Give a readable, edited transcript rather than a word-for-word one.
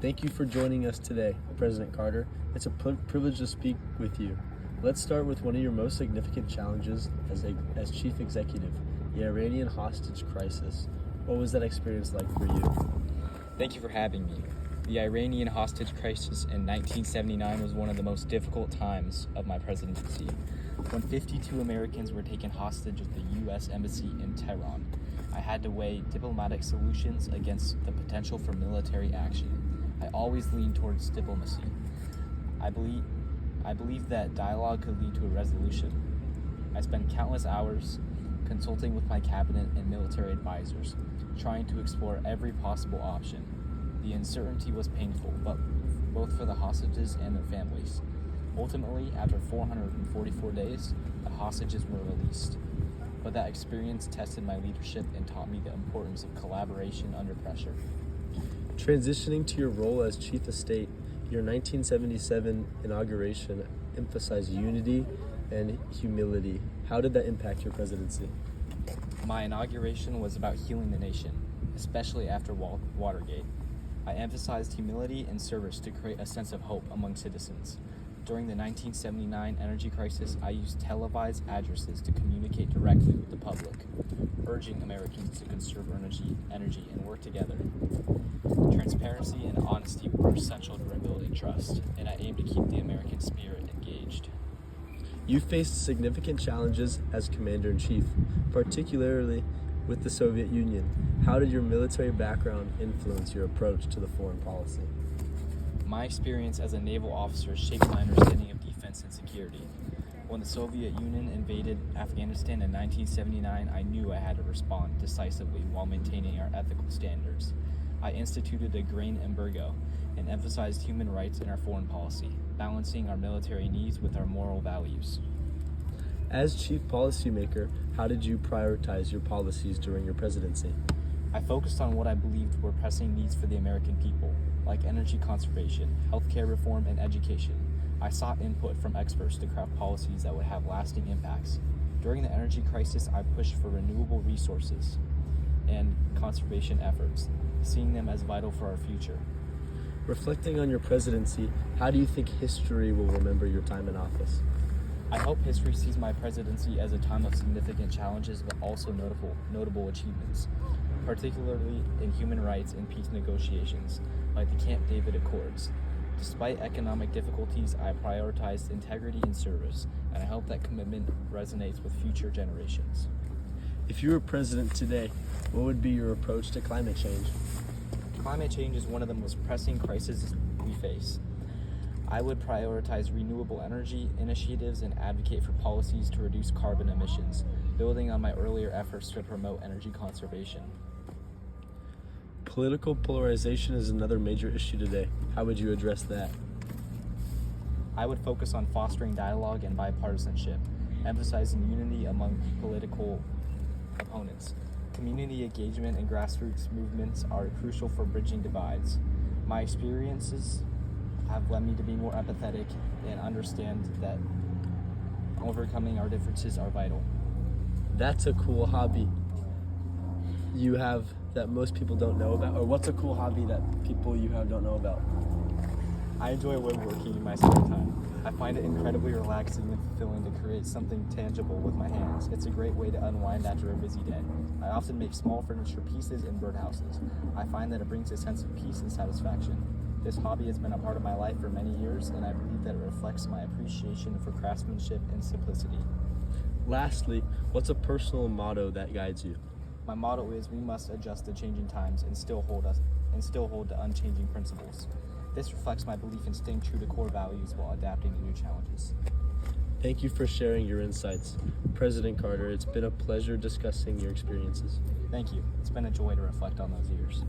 Thank you for joining us today, President Carter. It's a privilege to speak with you. Let's start with one of your most significant challenges as Chief Executive, the Iranian hostage crisis. What was that experience like for you? Thank you for having me. The Iranian hostage crisis in 1979 was one of the most difficult times of my presidency, when 52 Americans were taken hostage at the U.S. Embassy in Tehran. I had to weigh diplomatic solutions against the potential for military action. I always leaned towards diplomacy. I believe that dialogue could lead to a resolution. I spent countless hours consulting with my cabinet and military advisors, trying to explore every possible option. The uncertainty was painful, but both for the hostages and their families. Ultimately, after 444 days, the hostages were released. But that experience tested my leadership and taught me the importance of collaboration under pressure. Transitioning to your role as Chief of State, your 1977 inauguration emphasized unity and humility. How did that impact your presidency? My inauguration was about healing the nation, especially after Watergate. I emphasized humility and service to create a sense of hope among citizens. During the 1979 energy crisis, I used televised addresses to communicate directly with the public, urging Americans to conserve energy and work together. Transparency and honesty were essential to rebuilding trust, and I aimed to keep the American spirit engaged. You faced significant challenges as Commander-in-Chief, particularly with the Soviet Union. How did your military background influence your approach to the foreign policy? My experience as a naval officer shaped my understanding of defense and security. When the Soviet Union invaded Afghanistan in 1979, I knew I had to respond decisively while maintaining our ethical standards. I instituted a grain embargo and emphasized human rights in our foreign policy, balancing our military needs with our moral values. As Chief Policymaker, how did you prioritize your policies during your presidency? I focused on what I believed were pressing needs for the American people, like energy conservation, healthcare reform, and education. I sought input from experts to craft policies that would have lasting impacts. During the energy crisis, I pushed for renewable resources and conservation efforts, seeing them as vital for our future. Reflecting on your presidency, how do you think history will remember your time in office? I hope history sees my presidency as a time of significant challenges, but also notable achievements, particularly in human rights and peace negotiations, like the Camp David Accords. Despite economic difficulties, I prioritized integrity and service, and I hope that commitment resonates with future generations. If you were president today, what would be your approach to climate change? Climate change is one of the most pressing crises we face. I would prioritize renewable energy initiatives and advocate for policies to reduce carbon emissions, building on my earlier efforts to promote energy conservation. Political polarization is another major issue today. How would you address that? I would focus on fostering dialogue and bipartisanship, emphasizing unity among political opponents. Community engagement and grassroots movements are crucial for bridging divides. My experiences have led me to be more empathetic and understand that overcoming our differences are vital. That's a cool hobby you have that most people don't know about? Or what's a cool hobby that people you have don't know about? I enjoy woodworking in my spare time. I find it incredibly relaxing and fulfilling to create something tangible with my hands. It's a great way to unwind after a busy day. I often make small furniture pieces and birdhouses. I find that it brings a sense of peace and satisfaction. This hobby has been a part of my life for many years, and I believe that it reflects my appreciation for craftsmanship and simplicity. Lastly, what's a personal motto that guides you? My motto is, we must adjust to changing times and still hold to unchanging principles. This reflects my belief in staying true to core values while adapting to new challenges. Thank you for sharing your insights. President Carter, it's been a pleasure discussing your experiences. Thank you. It's been a joy to reflect on those years.